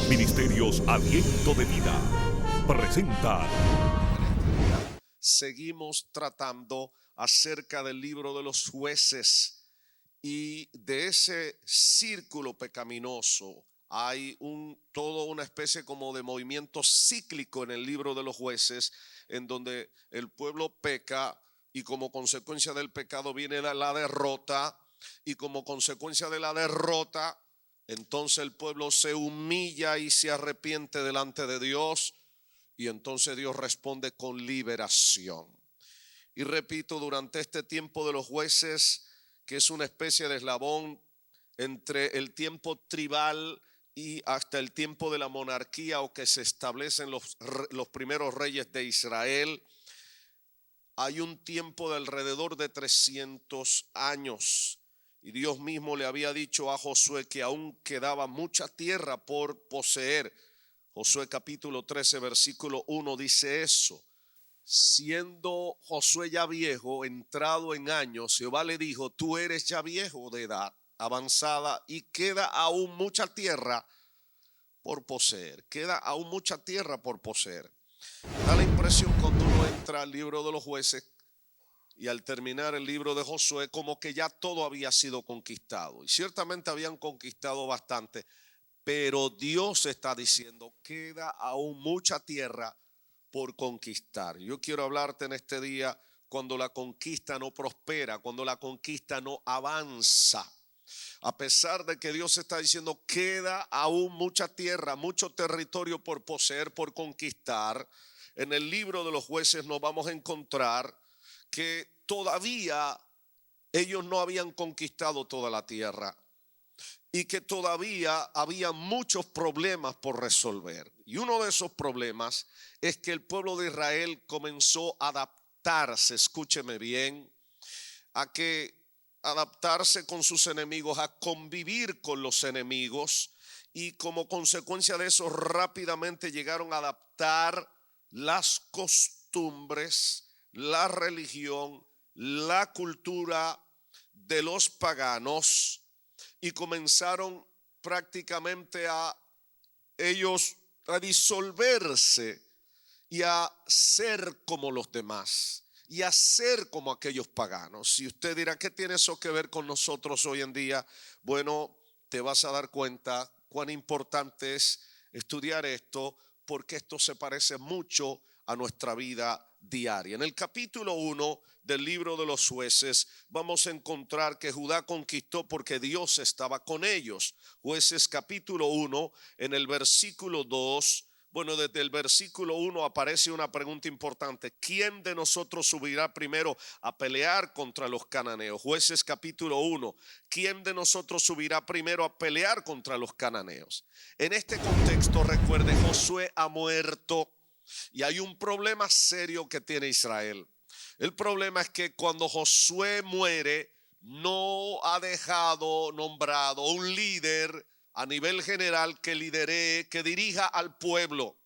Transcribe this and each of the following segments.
Ministerios Aliento de Vida presenta. Seguimos tratando acerca del libro de los jueces y de ese círculo pecaminoso. Hay toda una especie como de movimiento cíclico en el libro de los jueces, en donde el pueblo peca y como consecuencia del pecado viene la derrota, y como consecuencia de la derrota, entonces el pueblo se humilla y se arrepiente delante de Dios, y entonces Dios responde con liberación. Y repito, durante este tiempo de los jueces, que es una especie de eslabón entre el tiempo tribal y hasta el tiempo de la monarquía, o que se establecen los primeros reyes de Israel, hay un tiempo de alrededor de 300 años. Y Dios mismo le había dicho a Josué que aún quedaba mucha tierra por poseer. Josué capítulo 13 versículo 1 dice eso. Siendo Josué ya viejo, entrado en años, Jehová le dijo: tú eres ya viejo de edad avanzada y queda aún mucha tierra por poseer. Queda aún mucha tierra por poseer. Da la impresión cuando uno entra al libro de los jueces y al terminar el libro de Josué, como que ya todo había sido conquistado. Y ciertamente habían conquistado bastante, pero Dios está diciendo: queda aún mucha tierra por conquistar. Yo quiero hablarte en este día cuando la conquista no prospera, cuando la conquista no avanza. A pesar de que Dios está diciendo: queda aún mucha tierra, mucho territorio por poseer, por conquistar. En el libro de los jueces nos vamos a encontrar que todavía ellos no habían conquistado toda la tierra y que todavía había muchos problemas por resolver. Y uno de esos problemas es que el pueblo de Israel comenzó a adaptarse, escúcheme bien, adaptarse con sus enemigos, a convivir con los enemigos, y como consecuencia de eso rápidamente llegaron a adaptar las costumbres, la religión, la cultura de los paganos, y comenzaron prácticamente ellos a disolverse y a ser como los demás y a ser como aquellos paganos. Y usted dirá: ¿qué tiene eso que ver con nosotros hoy en día? Bueno, te vas a dar cuenta cuán importante es estudiar esto, porque esto se parece mucho a nuestra vida diaria. En el capítulo 1 del libro de los jueces vamos a encontrar que Judá conquistó porque Dios estaba con ellos. Jueces capítulo 1, en el versículo 2, bueno, desde el versículo 1 aparece una pregunta importante: ¿quién de nosotros subirá primero a pelear contra los cananeos? Jueces capítulo 1, ¿quién de nosotros subirá primero a pelear contra los cananeos? En este contexto, recuerde, Josué ha muerto y hay un problema serio que tiene Israel. El problema es que cuando Josué muere, no ha dejado nombrado un líder a nivel general que lidere, que dirija al pueblo.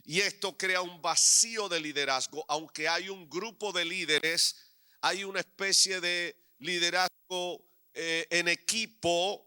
Y esto crea un vacío de liderazgo. Aunque hay un grupo de líderes, hay una especie de liderazgo en equipo,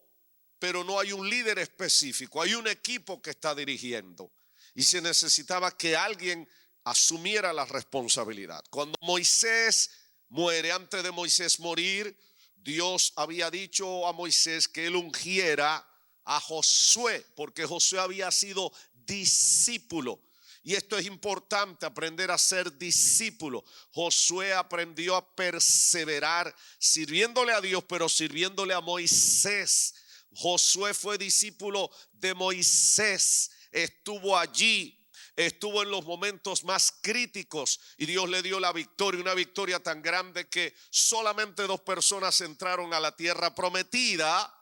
pero no hay un líder específico. Hay un equipo que está dirigiendo, y se necesitaba que alguien asumiera la responsabilidad. Cuando Moisés muere, antes de Moisés morir, Dios había dicho a Moisés que él ungiera a Josué, porque Josué había sido discípulo. Y esto es importante, aprender a ser discípulo. Josué aprendió a perseverar sirviéndole a Dios, pero sirviéndole a Moisés. Josué fue discípulo de Moisés, estuvo allí, estuvo en los momentos más críticos y Dios le dio la victoria, una victoria tan grande que solamente 2 personas entraron a la tierra prometida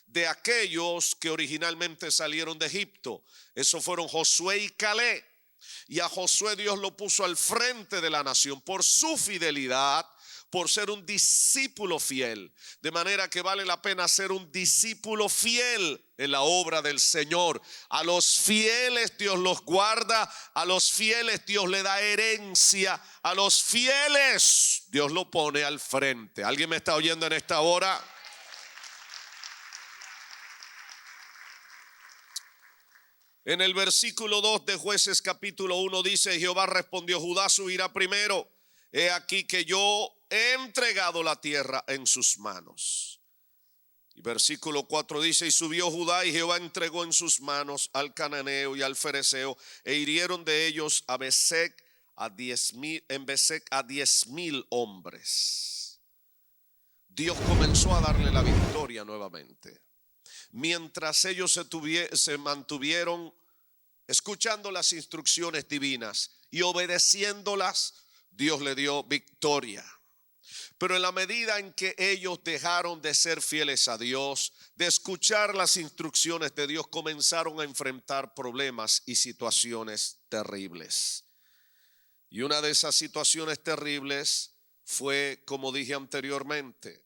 de aquellos que originalmente salieron de Egipto. Esos fueron Josué y Caleb. Y a Josué Dios lo puso al frente de la nación por su fidelidad, por ser un discípulo fiel. De manera que vale la pena ser un discípulo fiel en la obra del Señor. A los fieles Dios los guarda, a los fieles Dios le da herencia, a los fieles Dios lo pone al frente. ¿Alguien me está oyendo en esta hora? En el versículo 2 de Jueces capítulo 1 dice: Jehová respondió, Judá subirá primero. He aquí que yo he entregado la tierra en sus manos. Y versículo 4 dice: y subió Judá, y Jehová entregó en sus manos al cananeo y al fereceo, e hirieron de ellos a Besec a 10,000 hombres. Dios comenzó a darle la victoria nuevamente. Mientras ellos se mantuvieron escuchando las instrucciones divinas y obedeciéndolas, Dios le dio victoria. Pero en la medida en que ellos dejaron de ser fieles a Dios, de escuchar las instrucciones de Dios, comenzaron a enfrentar problemas y situaciones terribles. Y una de esas situaciones terribles fue, como dije anteriormente,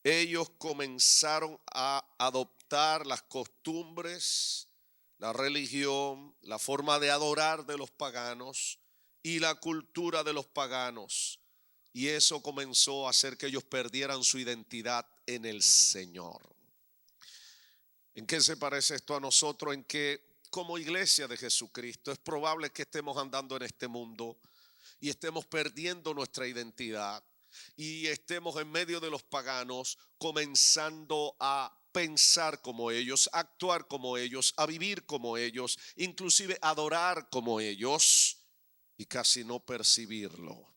ellos comenzaron a adoptar las costumbres, la religión, la forma de adorar de los paganos y la cultura de los paganos. Y eso comenzó a hacer que ellos perdieran su identidad en el Señor. ¿En qué se parece esto a nosotros? En que como iglesia de Jesucristo es probable que estemos andando en este mundo y estemos perdiendo nuestra identidad y estemos en medio de los paganos comenzando a pensar como ellos, a actuar como ellos, a vivir como ellos, inclusive adorar como ellos y casi no percibirlo.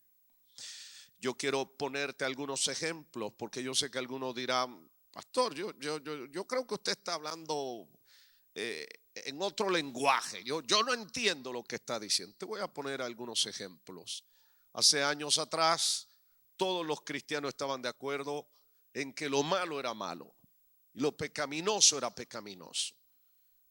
Yo quiero ponerte algunos ejemplos porque yo sé que algunos dirán: pastor, yo creo que usted está hablando en otro lenguaje. Yo no entiendo lo que está diciendo. Te voy a poner algunos ejemplos. Hace años atrás, todos los cristianos estaban de acuerdo en que lo malo era malo y lo pecaminoso era pecaminoso.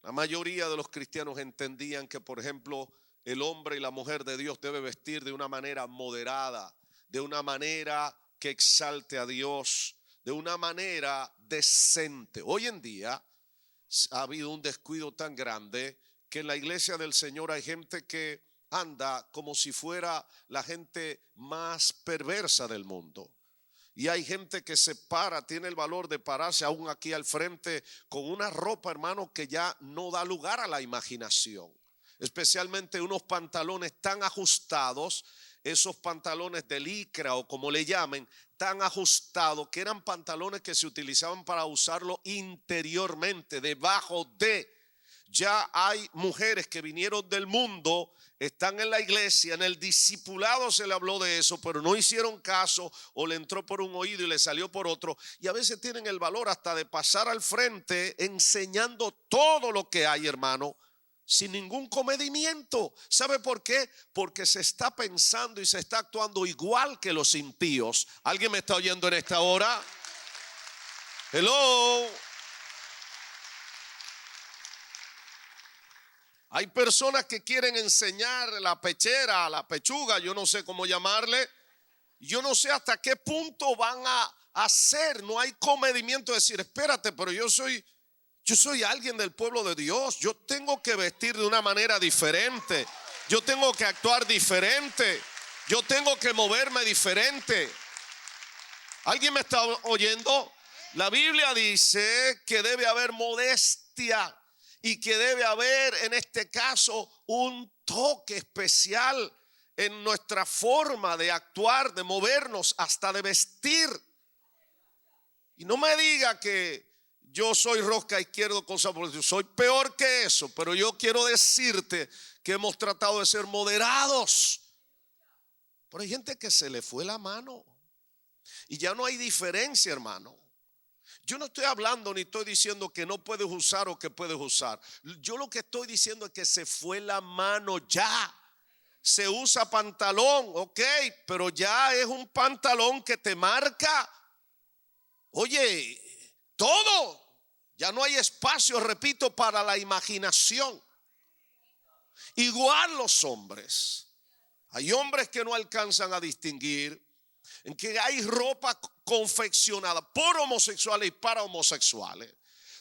La mayoría de los cristianos entendían que, por ejemplo, el hombre y la mujer de Dios debe vestir de una manera moderada, de una manera que exalte a Dios, de una manera decente. Hoy en día ha habido un descuido tan grande que en la iglesia del Señor hay gente que anda como si fuera la gente más perversa del mundo. Y hay gente que se para, tiene el valor de pararse aún aquí al frente con una ropa, hermano, que ya no da lugar a la imaginación. Especialmente unos pantalones tan ajustados, esos pantalones de licra o como le llamen, tan ajustados que eran pantalones que se utilizaban para usarlo interiormente, debajo de. Ya hay mujeres que vinieron del mundo, están en la iglesia, en el discipulado se le habló de eso, pero no hicieron caso o le entró por un oído y le salió por otro. Y a veces tienen el valor hasta de pasar al frente enseñando todo lo que hay, hermano, sin ningún comedimiento. ¿Sabe por qué? Porque se está pensando y se está actuando igual que los impíos. ¿Alguien me está oyendo en esta hora? Hello. Hay personas que quieren enseñar la pechera, la pechuga, yo no sé cómo llamarle. Yo no sé hasta qué punto van a hacer. No hay comedimiento de decir: espérate, pero yo soy alguien del pueblo de Dios. Yo tengo que vestir de una manera diferente. Yo tengo que actuar diferente. Yo tengo que moverme diferente. ¿Alguien me está oyendo? La Biblia dice que debe haber modestia y que debe haber en este caso un toque especial en nuestra forma de actuar, de movernos, hasta de vestir. Y no me diga que yo soy rosca izquierdo, cosa por decir, soy peor que eso, pero yo quiero decirte que hemos tratado de ser moderados. Pero hay gente que se le fue la mano y ya no hay diferencia, hermano. Yo no estoy hablando ni estoy diciendo que no puedes usar o que puedes usar. Yo lo que estoy diciendo es que se fue la mano ya. Se usa pantalón, ok, pero ya es un pantalón que te marca, oye, todo. Ya no hay espacio, repito, para la imaginación. Igual los hombres. Hay hombres que no alcanzan a distinguir en que hay ropa confeccionada por homosexuales y para homosexuales,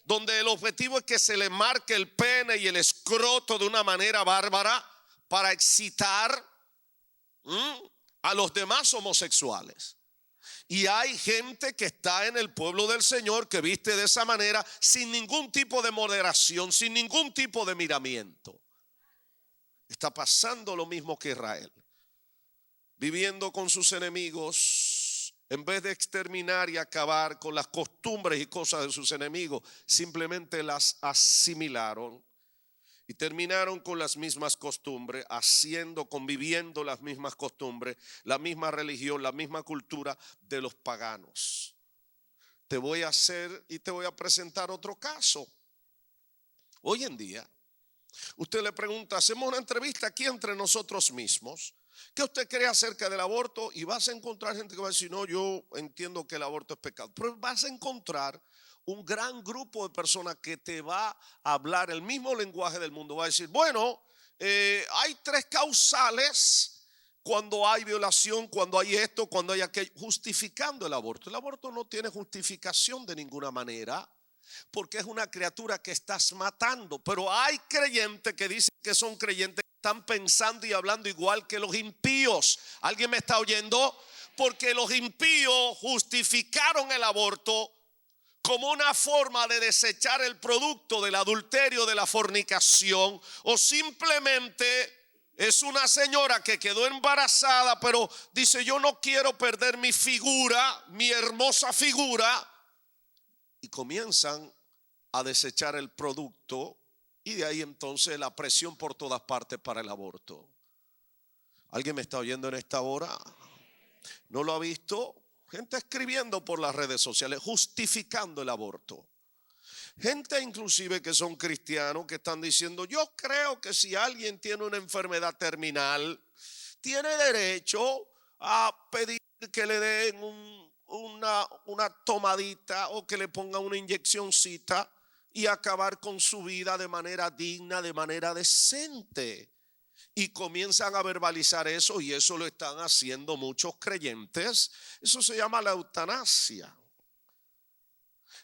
donde el objetivo es que se le marque el pene y el escroto de una manera bárbara para excitar a los demás homosexuales. Y hay gente que está en el pueblo del Señor que viste de esa manera, sin ningún tipo de moderación, sin ningún tipo de miramiento. Está pasando lo mismo que Israel, viviendo con sus enemigos. En vez de exterminar y acabar con las costumbres y cosas de sus enemigos, simplemente las asimilaron y terminaron con las mismas costumbres, conviviendo las mismas costumbres, la misma religión, la misma cultura de los paganos. Te voy a presentar otro caso. Hoy en día, usted le pregunta, hacemos una entrevista aquí entre nosotros mismos, ¿qué usted cree acerca del aborto? Y vas a encontrar gente que va a decir, no, yo entiendo que el aborto es pecado. Pero vas a encontrar un gran grupo de personas que te va a hablar el mismo lenguaje del mundo. Va a decir, bueno, hay 3 causales cuando hay violación, cuando hay esto, cuando hay aquello, justificando el aborto. El aborto no tiene justificación de ninguna manera, porque es una criatura que estás matando. Pero hay creyentes que dicen que son creyentes, que están pensando y hablando igual que los impíos. ¿Alguien me está oyendo? Porque los impíos justificaron el aborto como una forma de desechar el producto del adulterio, de la fornicación, o simplemente es una señora que quedó embarazada, pero dice, yo no quiero perder mi figura, mi hermosa figura, y comienzan a desechar el producto, y de ahí entonces la presión por todas partes para el aborto. ¿Alguien me está oyendo en esta hora? ¿No lo ha visto? Gente escribiendo por las redes sociales, justificando el aborto. Gente inclusive que son cristianos que están diciendo, yo creo que si alguien tiene una enfermedad terminal, tiene derecho a pedir que le den una tomadita o que le pongan una inyeccióncita y acabar con su vida de manera digna, de manera decente. Y comienzan a verbalizar eso, y eso lo están haciendo muchos creyentes. Eso se llama la eutanasia.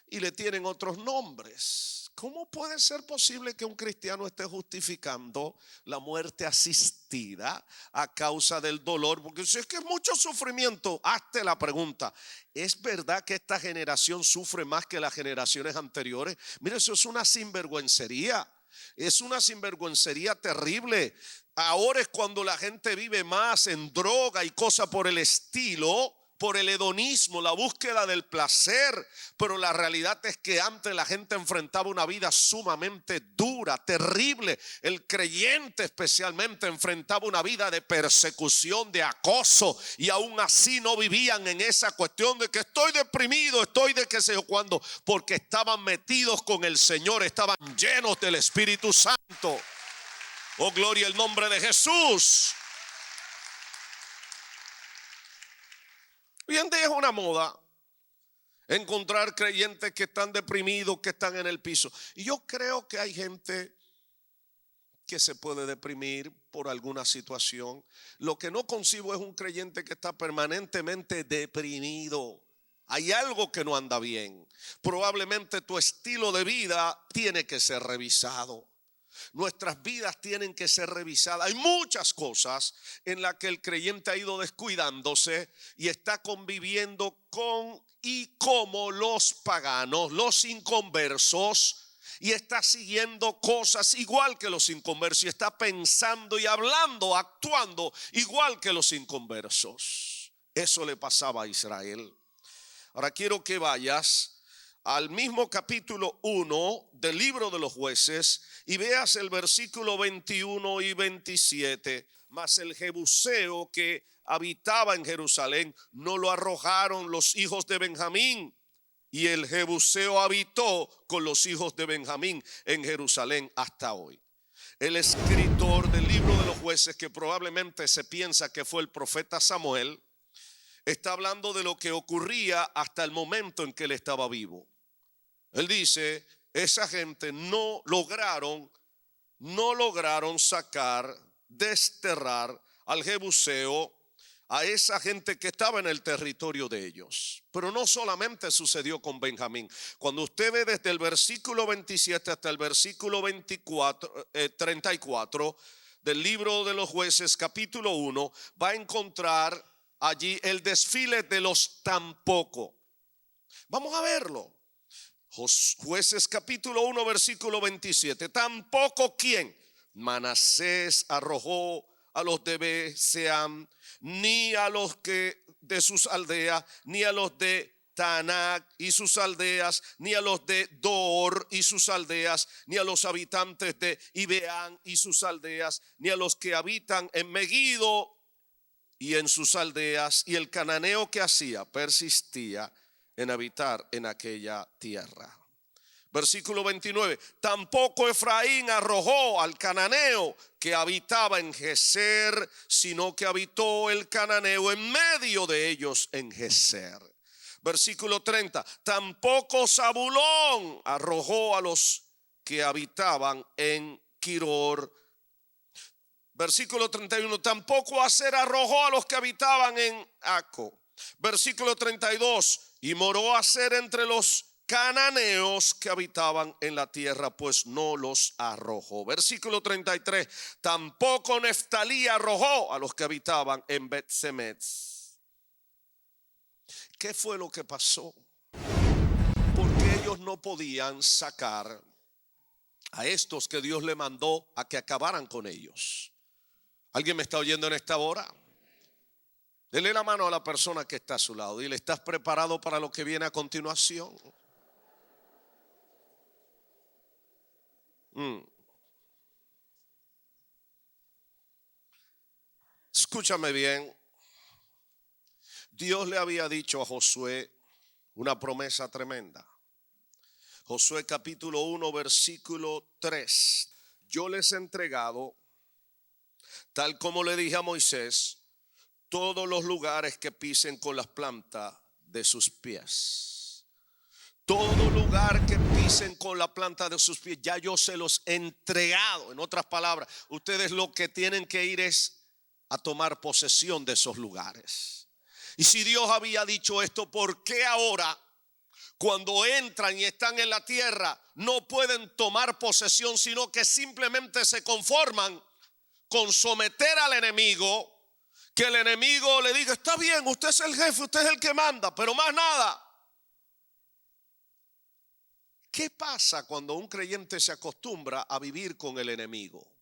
Y le tienen otros nombres. ¿Cómo puede ser posible que un cristiano esté justificando la muerte asistida a causa del dolor? Porque si es que es mucho sufrimiento, hazte la pregunta, ¿es verdad que esta generación sufre más que las generaciones anteriores? Mire, eso es una sinvergüencería. Es una sinvergüencería terrible. Ahora es cuando la gente vive más en droga y cosas por el estilo, por el hedonismo, la búsqueda del placer. Pero la realidad es que antes la gente enfrentaba una vida sumamente dura, terrible. El creyente especialmente enfrentaba una vida de persecución, de acoso, y aún así no vivían en esa cuestión de que estoy deprimido, estoy de qué sé yo cuándo, porque estaban metidos con el Señor, estaban llenos del Espíritu Santo. Oh, gloria al nombre de Jesús. Hoy en día es una moda encontrar creyentes que están deprimidos, que están en el piso. Y yo creo que hay gente que se puede deprimir por alguna situación. Lo que no concibo es un creyente que está permanentemente deprimido. Hay algo que no anda bien. Probablemente tu estilo de vida tiene que ser revisado. Nuestras vidas tienen que ser revisadas. Hay muchas cosas en las que el creyente ha ido descuidándose y está conviviendo con y como los paganos, los inconversos, y está siguiendo cosas igual que los inconversos, y está pensando y hablando, actuando igual que los inconversos. Eso le pasaba a Israel. Ahora quiero que vayas al mismo capítulo 1 del libro de los Jueces y veas el versículo 21 y 27. Mas el jebuseo que habitaba en Jerusalén no lo arrojaron los hijos de Benjamín, y el jebuseo habitó con los hijos de Benjamín en Jerusalén hasta hoy. El escritor del libro de los Jueces, que probablemente se piensa que fue el profeta Samuel, está hablando de lo que ocurría hasta el momento en que él estaba vivo. Él dice, esa gente no lograron desterrar al jebuseo, a esa gente que estaba en el territorio de ellos. Pero no solamente sucedió con Benjamín. Cuando usted ve desde el versículo 27 hasta el versículo 34 del libro de los Jueces, capítulo 1, va a encontrar allí el desfile de los tampoco. Vamos a verlo. Jueces capítulo 1 versículo 27. Tampoco quién. Manasés arrojó a los de Beseam, ni a los que de sus aldeas, ni a los de Tanac y sus aldeas, ni a los de Dor y sus aldeas, ni a los habitantes de Ibeán y sus aldeas, ni a los que habitan en Megiddo y en sus aldeas. Y el cananeo que hacía persistía en habitar en aquella tierra. Versículo 29. Tampoco Efraín arrojó al cananeo que habitaba en Geser, sino que habitó el cananeo en medio de ellos en Geser. Versículo 30. Tampoco Zabulón arrojó a los que habitaban en Quiror. Versículo 31. Tampoco Aser arrojó a los que habitaban en Aco. Versículo 32. Y moró Aser entre los cananeos que habitaban en la tierra, pues no los arrojó. Versículo 33. Tampoco Neftalí arrojó a los que habitaban en Bet-Semetz. ¿Qué fue lo que pasó? Porque ellos no podían sacar a estos que Dios le mandó a que acabaran con ellos. ¿Alguien me está oyendo en esta hora? Dele la mano a la persona que está a su lado. Dile, ¿estás preparado para lo que viene a continuación? Escúchame bien. Dios le había dicho a Josué una promesa tremenda. Josué capítulo 1 versículo 3. Yo les he entregado, tal como le dije a Moisés, todos los lugares que pisen con las plantas de sus pies. Todo lugar que pisen con la planta de sus pies, ya yo se los he entregado. En otras palabras, ustedes lo que tienen que ir es a tomar posesión de esos lugares. Y si Dios había dicho esto, ¿por qué ahora, cuando entran y están en la tierra, no pueden tomar posesión, sino que simplemente se conforman con someter al enemigo? Que el enemigo le diga, está bien, usted es el jefe, usted es el que manda, pero más nada. ¿Qué pasa cuando un creyente se acostumbra a vivir con el enemigo?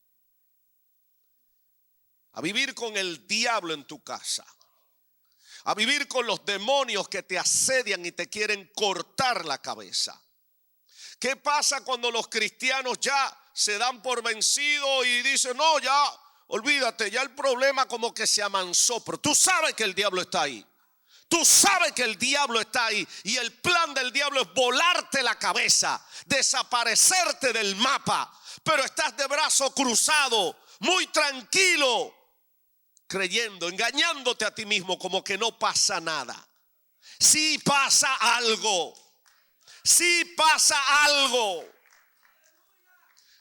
A vivir con el diablo en tu casa. A vivir con los demonios que te asedian y te quieren cortar la cabeza. ¿Qué pasa cuando los cristianos ya se dan por vencidos y dicen, no, ya, olvídate, ya el problema como que se amansó? Pero tú sabes que el diablo está ahí. Tú sabes que el diablo está ahí. Y el plan del diablo es volarte la cabeza, desaparecerte del mapa. Pero estás de brazo cruzado, muy tranquilo, creyendo, engañándote a ti mismo como que no pasa nada. Sí pasa algo. Sí pasa algo.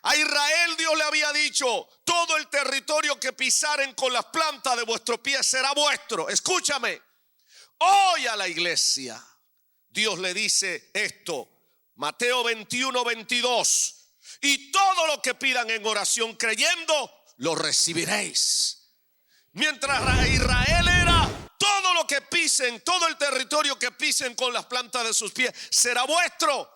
A Israel Dios le había dicho, todo el territorio que pisaren con las plantas de vuestro pie será vuestro. Escúchame, hoy a la iglesia Dios le dice esto, Mateo 21:22, y todo lo que pidan en oración creyendo, lo recibiréis. Mientras Israel era, todo lo que pisen, todo el territorio que pisen con las plantas de sus pies será vuestro.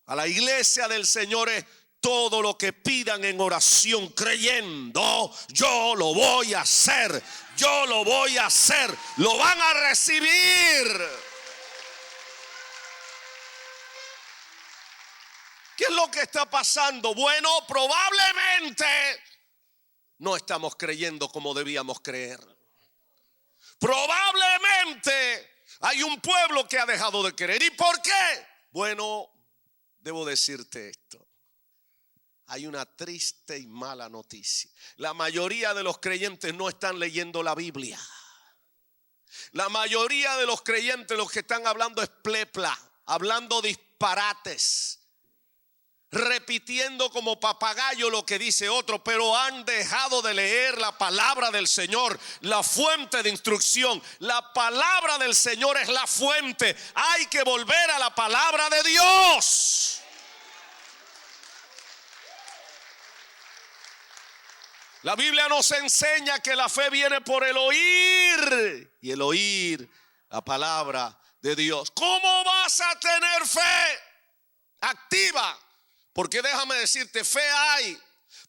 A la iglesia del Señor es, todo lo que pidan en oración creyendo, yo lo voy a hacer, yo lo voy a hacer, lo van a recibir. ¿Qué es lo que está pasando? Bueno, probablemente no estamos creyendo como debíamos creer. Probablemente hay un pueblo que ha dejado de creer. ¿Y por qué? Bueno, debo decirte esto. Hay una triste y mala noticia. La mayoría de los creyentes no están leyendo la Biblia. La mayoría de los creyentes lo que están hablando es plepla, hablando disparates, repitiendo como papagayo lo que dice otro, pero han dejado de leer la palabra del Señor, la fuente de instrucción. La palabra del Señor es la fuente. Hay que volver a la palabra de Dios. La Biblia nos enseña que la fe viene por el oír, y el oír la palabra de Dios. ¿Cómo vas a tener fe activa? Porque déjame decirte, fe hay,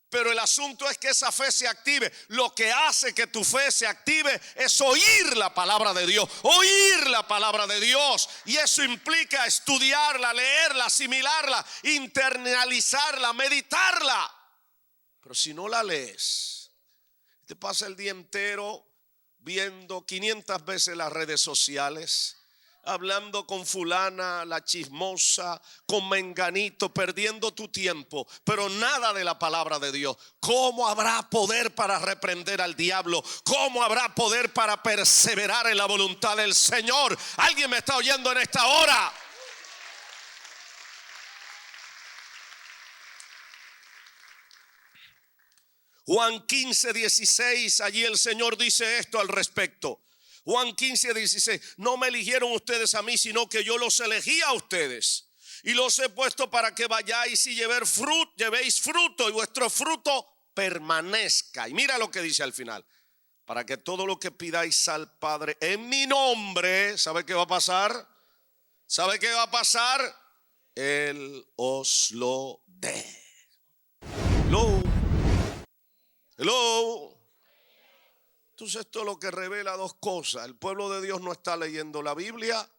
pero el asunto es que esa fe se active. Lo que hace que tu fe se active es oír la palabra de Dios, oír la palabra de Dios. Y eso implica estudiarla, leerla, asimilarla, internalizarla, meditarla. Pero si no la lees, te pasa el día entero viendo 500 veces las redes sociales, hablando con fulana, la chismosa, con menganito, perdiendo tu tiempo, pero nada de la palabra de Dios. ¿Cómo habrá poder para reprender al diablo? ¿Cómo habrá poder para perseverar en la voluntad del Señor? ¿Alguien me está oyendo en esta hora? Juan 15:16, allí el Señor dice esto al respecto. Juan 15:16, no me eligieron ustedes a mí, sino que yo los elegí a ustedes. Y los he puesto para que vayáis y llevéis fruto y vuestro fruto permanezca. Y mira lo que dice al final. Para que todo lo que pidáis al Padre en mi nombre, ¿sabe qué va a pasar? ¿Sabe qué va a pasar? Él os lo dé. Hello. Entonces esto es lo que revela dos cosas. El pueblo de Dios no está leyendo la Biblia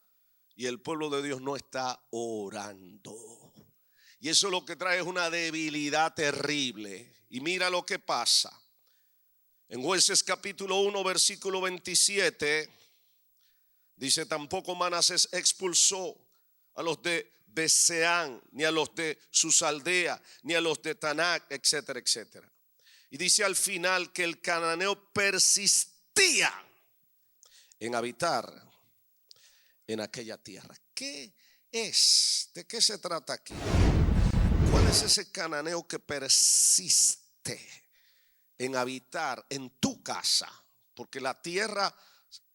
y el pueblo de Dios no está orando. Y eso lo que trae es una debilidad terrible. Y mira lo que pasa. En Jueces capítulo 1 versículo 27 dice: tampoco Manasés expulsó a los de Beseán, ni a los de sus aldeas, ni a los de Tanac, etcétera, etcétera. Y dice al final que el cananeo persistía en habitar en aquella tierra. ¿Qué es? ¿De qué se trata aquí? ¿Cuál es ese cananeo que persiste en habitar en tu casa? Porque la tierra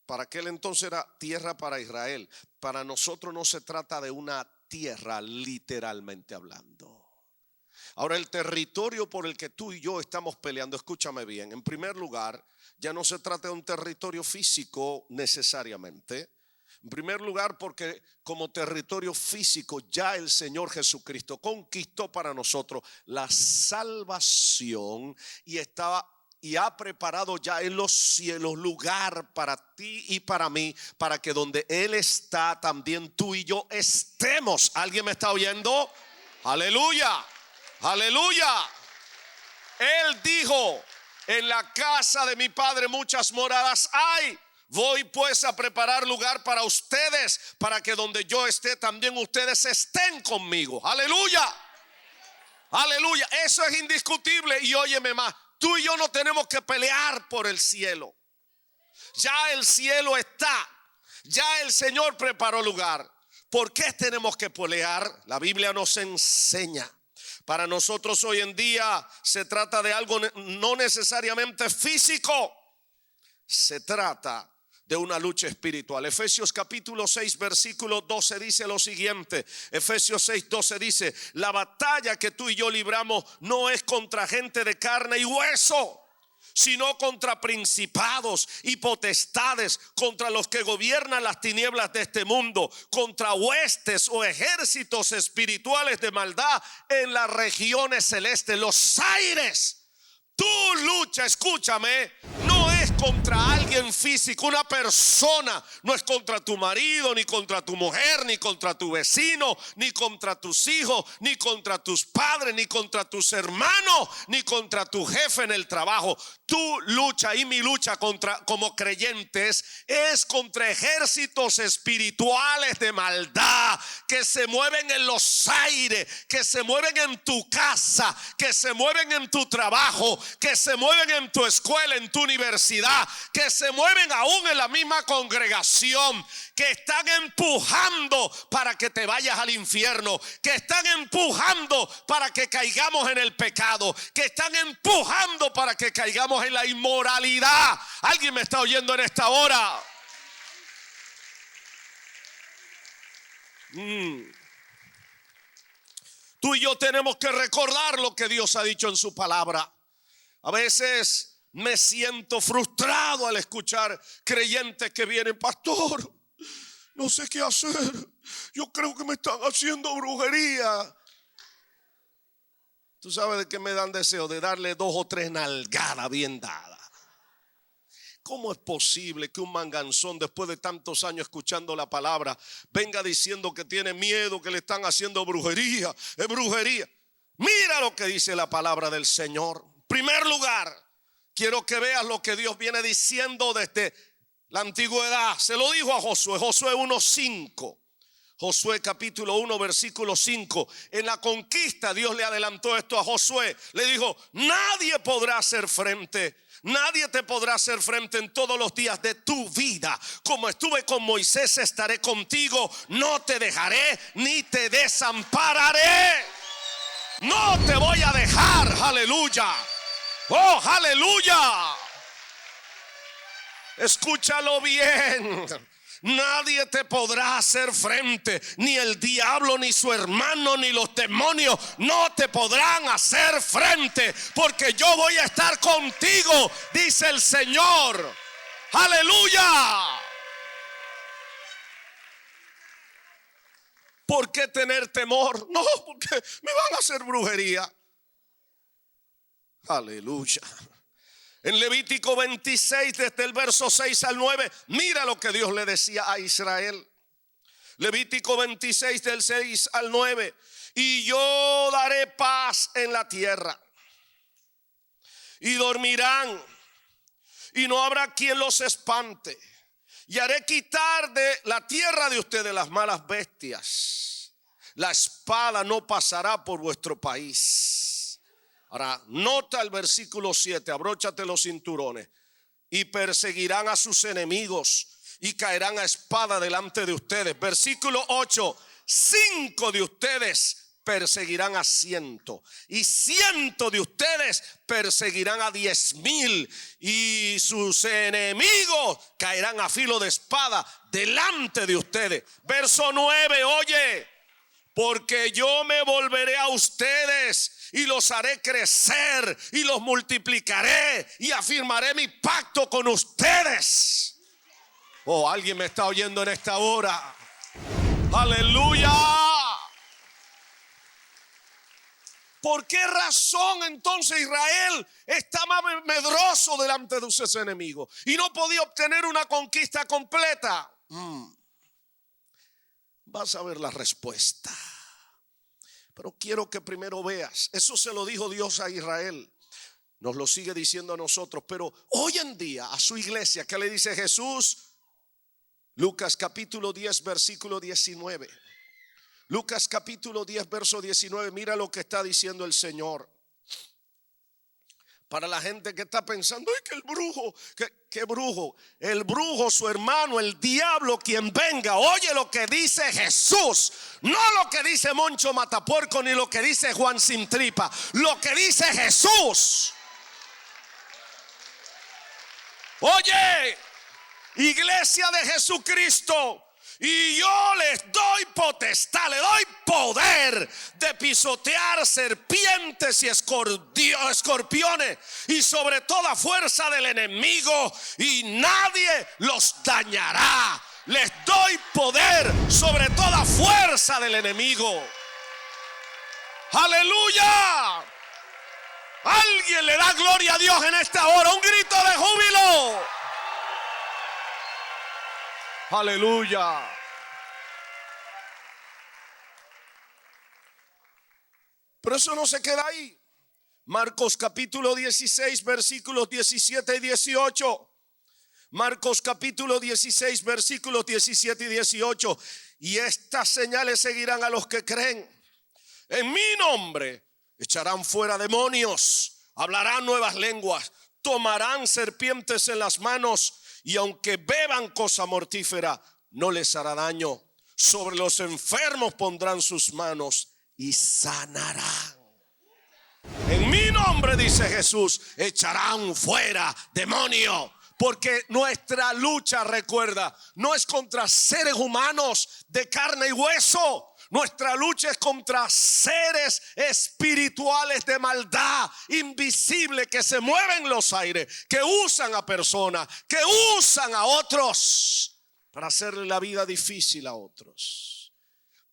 para aquel entonces era tierra para Israel. Para nosotros no se trata de una tierra literalmente hablando. Ahora, el territorio por el que tú y yo estamos peleando, escúchame bien, en primer lugar, ya no se trata de un territorio físico necesariamente. En primer lugar, porque como territorio físico ya el Señor Jesucristo conquistó para nosotros la salvación y ha preparado ya en los cielos lugar para ti y para mí, para que donde Él está, también tú y yo estemos. ¿Alguien me está oyendo? Aleluya. Aleluya. Él dijo: en la casa de mi Padre muchas moradas hay. Voy pues a preparar lugar para ustedes, para que donde yo esté también ustedes estén conmigo. Aleluya. Aleluya. Eso es indiscutible. Y óyeme más, tú y yo no tenemos que pelear por el cielo. Ya el cielo está. Ya el Señor preparó lugar. ¿Por qué tenemos que pelear? La Biblia nos enseña. Para nosotros hoy en día se trata de algo no necesariamente físico. Se trata de una lucha espiritual. Efesios capítulo 6 versículo 12 dice lo siguiente. Efesios 6:12 dice: la batalla que tú y yo libramos no es contra gente de carne y hueso, sino contra principados y potestades, contra los que gobiernan las tinieblas de este mundo, contra huestes o ejércitos espirituales de maldad en las regiones celestes, los aires. Tu lucha, escúchame, no es contra alguien físico, una persona. No es contra tu marido, ni contra tu mujer, ni contra tu vecino, ni contra tus hijos, ni contra tus padres, ni contra tus hermanos, ni contra tu jefe en el trabajo. Tu lucha y mi lucha como creyentes es contra ejércitos espirituales de maldad que se mueven en los aires, que se mueven en tu casa, que se mueven en tu trabajo, que se mueven en tu escuela, en tu universidad, que se mueven aún en la misma congregación, que están empujando para que te vayas al infierno, que están empujando para que caigamos en el pecado, que están empujando para que caigamos en la inmoralidad. ¿Alguien me está oyendo en esta hora? Tú y yo tenemos que recordar lo que Dios ha dicho en su palabra. A veces me siento frustrado al escuchar creyentes que vienen: pastor, no sé qué hacer, yo creo que me están haciendo brujería. ¿Tú sabes de qué me dan deseo? De darle 2 o 3 nalgadas bien dadas. ¿Cómo es posible que un manganzón, después de tantos años escuchando la palabra, venga diciendo que tiene miedo, que le están haciendo brujería? Es brujería. Mira lo que dice la palabra del Señor. En primer lugar, quiero que veas lo que Dios viene diciendo desde la antigüedad. Se lo dijo a Josué, Josué 1:5. Josué capítulo 1 versículo 5. En la conquista Dios le adelantó esto a Josué. Le dijo: nadie podrá hacer frente, nadie te podrá hacer frente en todos los días de tu vida. Como estuve con Moisés, estaré contigo. No te dejaré ni te desampararé. No te voy a dejar. Aleluya. Oh, aleluya. Escúchalo bien. Nadie te podrá hacer frente, ni el diablo, ni su hermano, ni los demonios. No te podrán hacer frente, porque yo voy a estar contigo, dice el Señor. Aleluya. ¿Por qué tener temor? No, porque me van a hacer brujería. Aleluya. En Levítico 26, desde el verso 6 al 9, mira lo que Dios le decía a Israel. Levítico 26, del 6 al 9. Y yo daré paz en la tierra, y dormirán, y no habrá quien los espante. Y haré quitar de la tierra de ustedes las malas bestias. La espada no pasará por vuestro país. Ahora, nota el versículo 7, abróchate los cinturones. Y perseguirán a sus enemigos, y caerán a espada delante de ustedes. Versículo 8, 5 de ustedes perseguirán a 100, y 100 de ustedes perseguirán a 10,000, y sus enemigos caerán a filo de espada delante de ustedes. Verso 9, oye, porque yo me volveré a ustedes y los haré crecer y los multiplicaré y afirmaré mi pacto con ustedes. Oh, alguien me está oyendo en esta hora. Aleluya. ¿Por qué razón entonces Israel estaba medroso delante de sus enemigos y no podía obtener una conquista completa? Vas a ver la respuesta. Pero quiero que primero veas, eso se lo dijo Dios a Israel, nos lo sigue diciendo a nosotros. Pero hoy en día a su iglesia, ¿qué le dice Jesús? Lucas capítulo 10 versículo 19. Lucas capítulo 10 verso 19. Mira lo que está diciendo el Señor. Para la gente que está pensando: ¡ay, que el brujo! ¿Qué brujo? El brujo, su hermano, el diablo, quien venga. Oye lo que dice Jesús. No lo que dice Moncho Matapuerco, ni lo que dice Juan Sin Tripa. Lo que dice Jesús. Oye, iglesia de Jesucristo, y yo les doy potestad, le doy poder de pisotear serpientes y escorpiones y sobre toda fuerza del enemigo, y nadie los dañará. Les doy poder sobre toda fuerza del enemigo. Aleluya. Alguien le da gloria a Dios en esta hora. Un grito de júbilo. Aleluya. Pero eso no se queda ahí. Marcos capítulo 16 versículos 17 y 18. Marcos capítulo 16 versículos 17 y 18. Y estas señales seguirán a los que creen. En mi nombre echarán fuera demonios, hablarán nuevas lenguas, tomarán serpientes en las manos, y aunque beban cosa mortífera, no les hará daño. Sobre los enfermos pondrán sus manos y sanarán. En mi nombre, dice Jesús, echarán fuera demonios. Porque nuestra lucha, recuerda, no es contra seres humanos de carne y hueso. Nuestra lucha es contra seres espirituales de maldad, invisibles, que se mueven en los aires, que usan a personas, que usan a otros para hacerle la vida difícil a otros,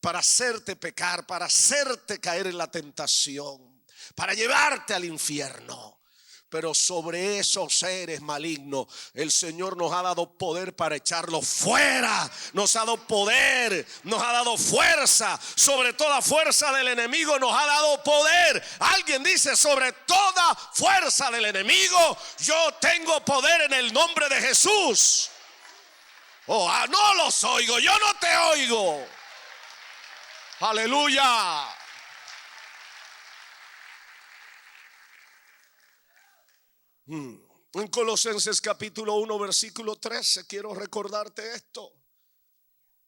para hacerte pecar, para hacerte caer en la tentación, para llevarte al infierno. Pero sobre esos seres malignos el Señor nos ha dado poder para echarlos fuera. Nos ha dado poder, nos ha dado fuerza. Sobre toda fuerza del enemigo nos ha dado poder. Alguien dice: sobre toda fuerza del enemigo yo tengo poder en el nombre de Jesús. Oh, no los oigo, yo no te oigo. Aleluya. En Colosenses capítulo 1 versículo 13 quiero recordarte esto,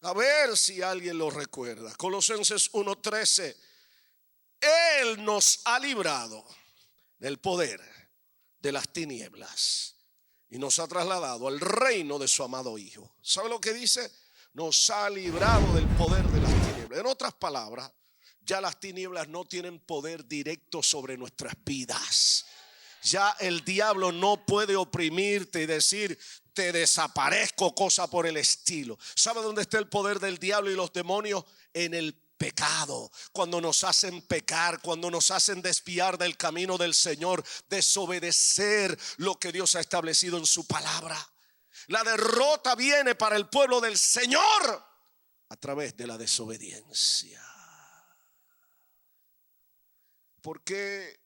a ver si alguien lo recuerda. Colosenses 1:13: Él nos ha librado del poder de las tinieblas y nos ha trasladado al reino de su amado Hijo. ¿Sabe lo que dice? Nos ha librado del poder de las tinieblas. En otras palabras, ya las tinieblas no tienen poder directo sobre nuestras vidas. Ya el diablo no puede oprimirte y decir: te desaparezco, cosa por el estilo. ¿Sabe dónde está el poder del diablo y los demonios? En el pecado. Cuando nos hacen pecar, cuando nos hacen desviar del camino del Señor, desobedecer lo que Dios ha establecido en su palabra. La derrota viene para el pueblo del Señor a través de la desobediencia. ¿Por qué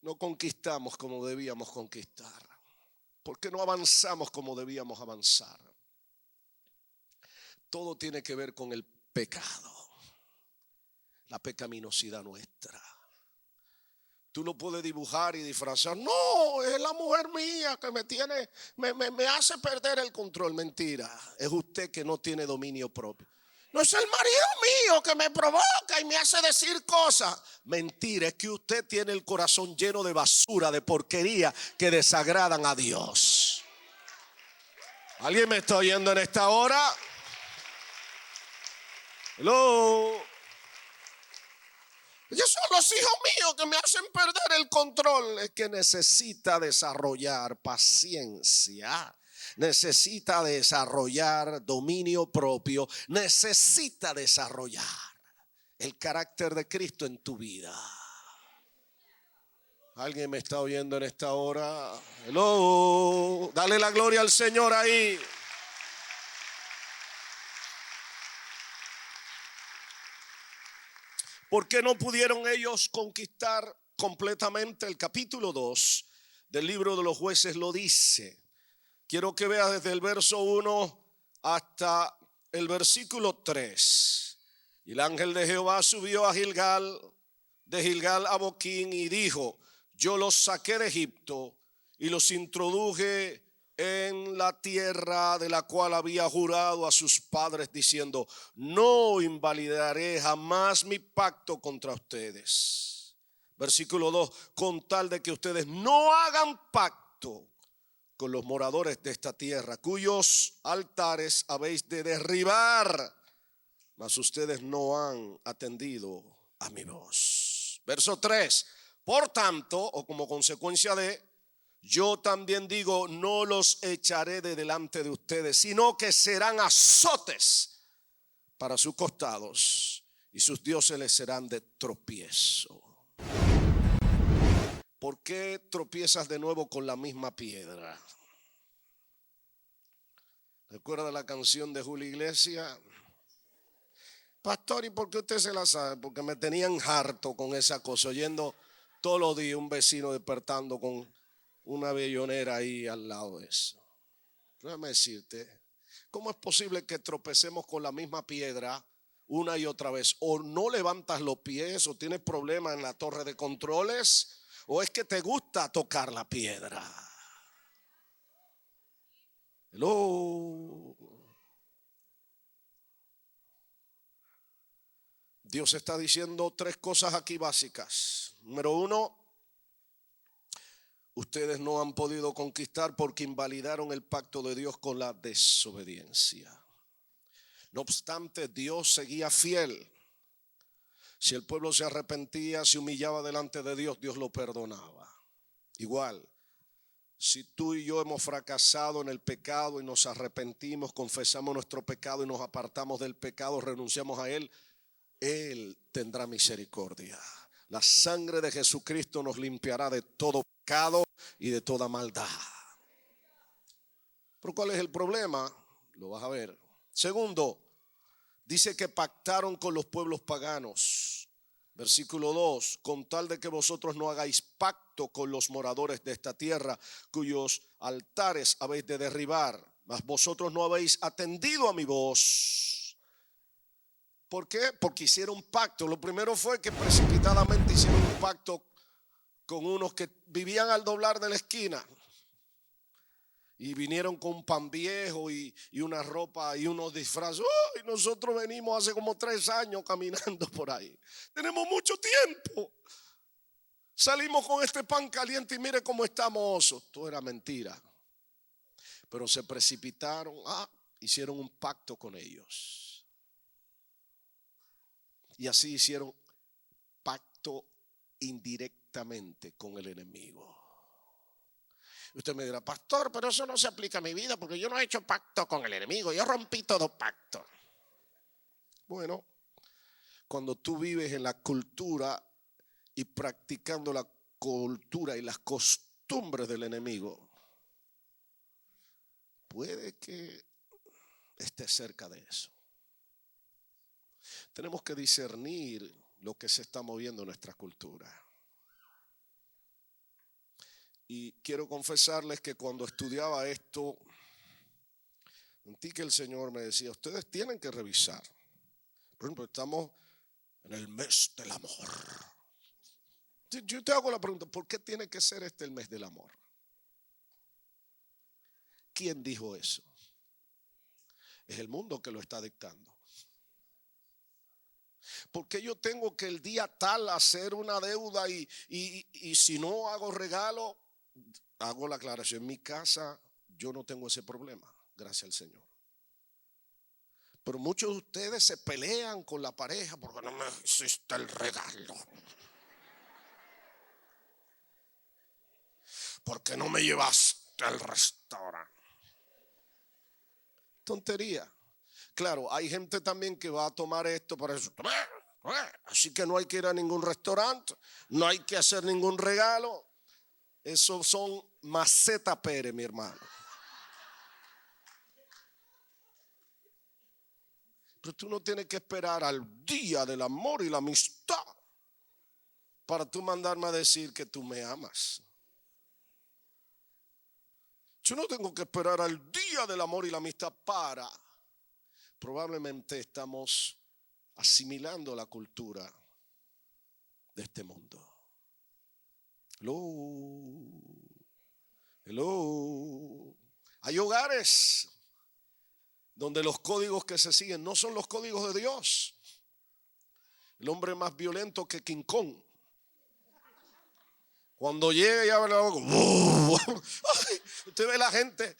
no conquistamos como debíamos conquistar? ¿Por qué no avanzamos como debíamos avanzar? Todo tiene que ver con el pecado, la pecaminosidad nuestra. Tú lo puedes dibujar y disfrazar. No, es la mujer mía que me hace perder el control. Mentira, es usted que no tiene dominio propio. No es el marido mío que me provoca y me hace decir cosas. Mentira, es que usted tiene el corazón lleno de basura, de porquería que desagradan a Dios. ¿Alguien me está oyendo en esta hora? Hello. Ellos son los hijos míos que me hacen perder el control. Es que necesita desarrollar paciencia. Necesita desarrollar dominio propio. Necesita desarrollar el carácter de Cristo en tu vida. ¿Alguien me está oyendo en esta hora? Hello. Dale la gloria al Señor ahí. ¿Por qué no pudieron ellos conquistar completamente? El capítulo 2 del libro de los Jueces lo dice. Quiero que veas desde el verso 1 hasta el versículo 3. Y el ángel de Jehová subió a Gilgal, de Gilgal a Boquín, y dijo: yo los saqué de Egipto y los introduje en la tierra de la cual había jurado a sus padres, diciendo: no invalidaré jamás mi pacto contra ustedes. Versículo 2: con tal de que ustedes no hagan pacto con los moradores de esta tierra, cuyos altares habéis de derribar, mas ustedes no han atendido a mi voz. Verso 3: por tanto, o como consecuencia de, yo también digo, no los echaré de delante de ustedes, sino que serán azotes para sus costados, y sus dioses les serán de tropiezo. ¿Por qué tropiezas de nuevo con la misma piedra? ¿Recuerda la canción de Julio Iglesias? Pastor, ¿y por qué usted se la sabe? Porque me tenían harto con esa cosa, oyendo todos los días un vecino despertando con una bellonera ahí al lado de eso. Déjame decirte, ¿cómo es posible que tropecemos con la misma piedra una y otra vez? O no levantas los pies, o tienes problemas en la torre de controles, o es que te gusta tocar la piedra. Hello. Dios está diciendo tres cosas aquí básicas. Número 1, ustedes no han podido conquistar porque invalidaron el pacto de Dios con la desobediencia. No obstante, Dios seguía fiel. Si el pueblo se arrepentía, se humillaba delante de Dios, Dios lo perdonaba. Igual, si tú y yo hemos fracasado en el pecado y nos arrepentimos, confesamos nuestro pecado y nos apartamos del pecado, renunciamos a Él, Él tendrá misericordia. La sangre de Jesucristo nos limpiará de todo pecado y de toda maldad. Pero ¿cuál es el problema? Lo vas a ver. Segundo, dice que pactaron con los pueblos paganos. Versículo 2, con tal de que vosotros no hagáis pacto con los moradores de esta tierra, cuyos altares habéis de derribar, mas vosotros no habéis atendido a mi voz. ¿Por qué? Porque hicieron pacto. Lo primero fue que precipitadamente hicieron un pacto con unos que vivían al doblar de la esquina. Y vinieron con un pan viejo y una ropa y unos disfraces. ¡Oh! Y nosotros venimos hace como 3 años caminando por ahí. Tenemos mucho tiempo. Salimos con este pan caliente y mire cómo estamos. Todo era mentira. Pero se precipitaron. Hicieron un pacto con ellos. Y así hicieron pacto indirectamente con el enemigo. Usted me dirá, pastor, pero eso no se aplica a mi vida porque yo no he hecho pacto con el enemigo. Yo rompí todo pacto. Bueno, cuando tú vives en la cultura y practicando la cultura y las costumbres del enemigo, puede que estés cerca de eso. Tenemos que discernir lo que se está moviendo en nuestra cultura. Y quiero confesarles que cuando estudiaba esto, sentí que el Señor me decía, ustedes tienen que revisar. Por ejemplo, estamos en el mes del amor. Yo te hago la pregunta, ¿por qué tiene que ser este el mes del amor? ¿Quién dijo eso? Es el mundo que lo está dictando. Porque yo tengo que el día tal hacer una deuda y si no hago regalo, hago la aclaración. En mi casa yo no tengo ese problema, gracias al Señor. Pero muchos de ustedes se pelean con la pareja porque no me hiciste el regalo. Porque no me llevaste al restaurante. Tontería. Claro, hay gente también que va a tomar esto para eso. Así que no hay que ir a ningún restaurante, no hay que hacer ningún regalo. Esos son maceta Pérez, mi hermano. Pero tú no tienes que esperar al día del amor y la amistad para tú mandarme a decir que tú me amas. Yo no tengo que esperar al día del amor y la amistad para. Probablemente estamos asimilando la cultura de este mundo. Hello. Hay hogares donde los códigos que se siguen no son los códigos de Dios. El hombre más violento que King Kong. Cuando llega y abre la boca, ay, usted ve la gente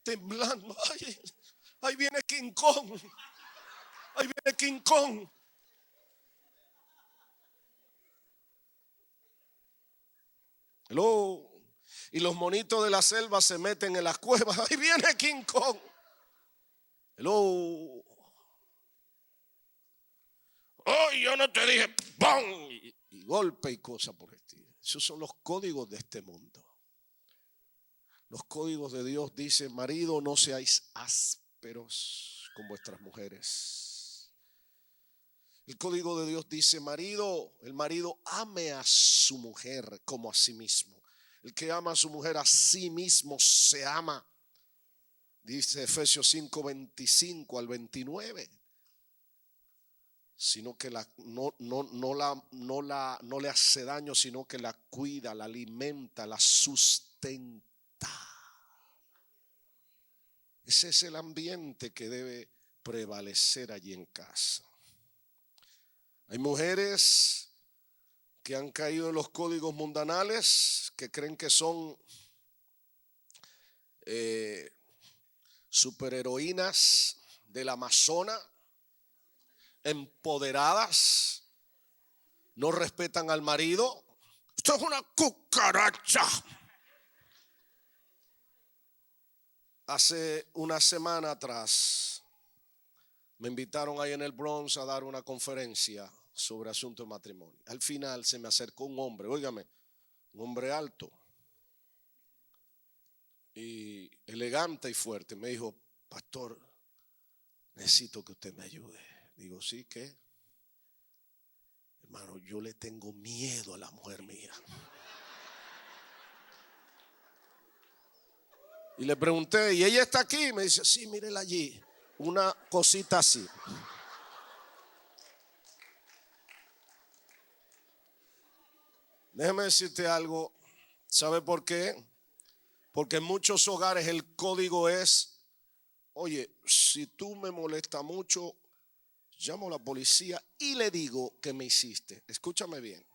temblando. Ay, ahí viene King Kong. Ahí viene King Kong. Hello. Y los monitos de la selva se meten en las cuevas. Ahí viene King Kong. Hello. Oh, yo no te dije ¡pum! Y golpe y cosas por el estilo. Esos son los códigos de este mundo. Los códigos de Dios dicen: marido, no seáis ásperos con vuestras mujeres. El código de Dios dice: marido, el marido ame a su mujer como a sí mismo. El que ama a su mujer a sí mismo se ama. Dice Efesios 5, 25 al 29. Sino que no le hace daño, sino que la cuida, la alimenta, la sustenta. Ese es el ambiente que debe prevalecer allí en casa. Hay mujeres que han caído en los códigos mundanales, que creen que son superheroínas del Amazonas, empoderadas, no respetan al marido. Esto es una cucaracha. Hace una semana atrás me invitaron ahí en el Bronx a dar una conferencia sobre asuntos de matrimonio. Al final se me acercó un hombre, óigame, un hombre alto y elegante y fuerte. Me dijo: pastor, necesito que usted me ayude. Digo: ¿sí? ¿Qué? Hermano, yo le tengo miedo a la mujer mía. Y le pregunté: ¿y ella está aquí? Me dice: sí, mírela allí. Una cosita así. Déjeme decirte algo. ¿Sabe por qué? Porque en muchos hogares el código es: oye, si tú me molestas mucho, llamo a la policía y le digo que me hiciste. Escúchame bien.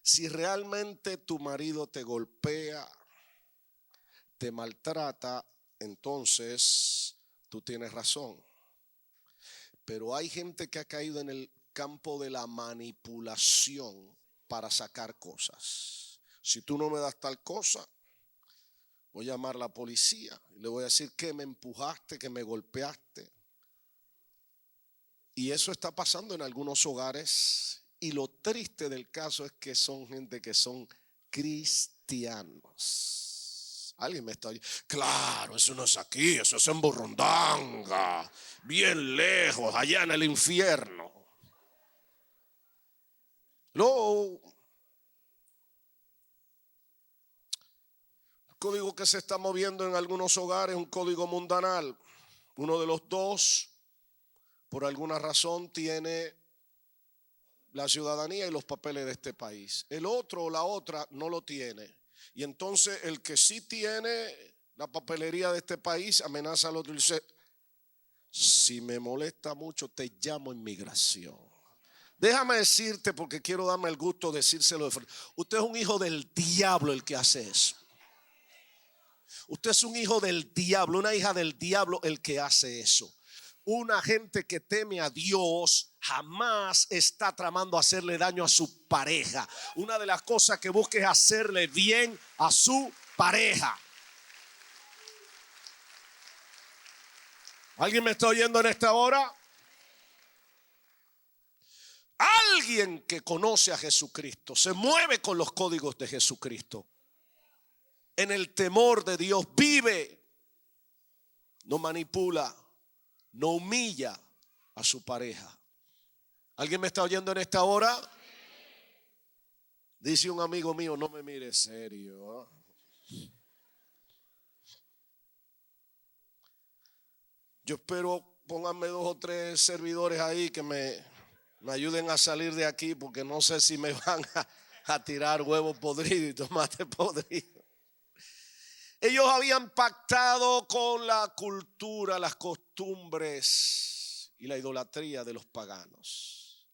Si realmente tu marido te golpea, te maltrata, entonces tú tienes razón. Pero hay gente que ha caído en el campo de la manipulación para sacar cosas. Si tú no me das tal cosa, voy a llamar a la policía y le voy a decir que me empujaste, que me golpeaste. Y eso está pasando en algunos hogares. Y lo triste del caso es que son gente que son cristianos. Alguien me está diciendo: claro, eso no es aquí, eso es en Burundanga, bien lejos, allá en el infierno. No. El código que se está moviendo en algunos hogares es un código mundanal. Uno de los dos, por alguna razón, tiene la ciudadanía y los papeles de este país. El otro o la otra no lo tiene. Y entonces el que sí tiene la papelería de este país amenaza al otro y dice: si me molesta mucho, te llamo a inmigración. Déjame decirte, porque quiero darme el gusto de decírselo de frente. Usted es un hijo del diablo el que hace eso. Usted es un hijo del diablo, una hija del diablo el que hace eso. Una gente que teme a Dios jamás está tramando hacerle daño a su pareja. Una de las cosas que busca es hacerle bien a su pareja. ¿Alguien me está oyendo en esta hora? Alguien que conoce a Jesucristo se mueve con los códigos de Jesucristo. En el temor de Dios vive, no manipula, no humilla a su pareja. ¿Alguien me está oyendo en esta hora? Dice un amigo mío: no me mire serio. Yo espero pónganme 2 o 3 servidores ahí que me ayuden a salir de aquí, porque no sé si me van a tirar huevos podridos y tomate podrido. Ellos habían pactado con la cultura, las costumbres y la idolatría de los paganos.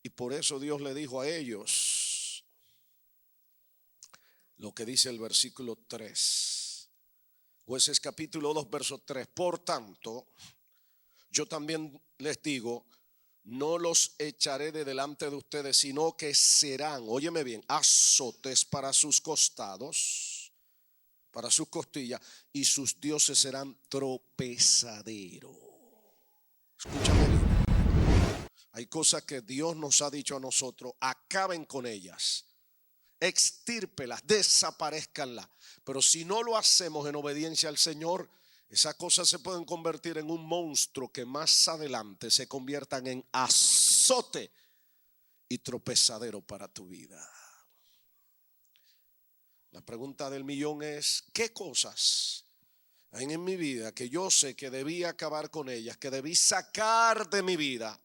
Y por eso Dios le dijo a ellos lo que dice el versículo 3. Jueces capítulo 2, verso 3. Por tanto, yo también les digo: no los echaré de delante de ustedes, sino que serán, óyeme bien, azotes para sus costados, para sus costillas, y sus dioses serán tropezadero. Escúchame bien. Hay cosas que Dios nos ha dicho a nosotros: acaben con ellas, extírpelas, desaparezcanlas. Pero si no lo hacemos en obediencia al Señor, esas cosas se pueden convertir en un monstruo que más adelante se conviertan en azote y tropezadero para tu vida. La pregunta del millón es: ¿qué cosas hay en mi vida que yo sé que debí acabar con ellas, que debí sacar de mi vida,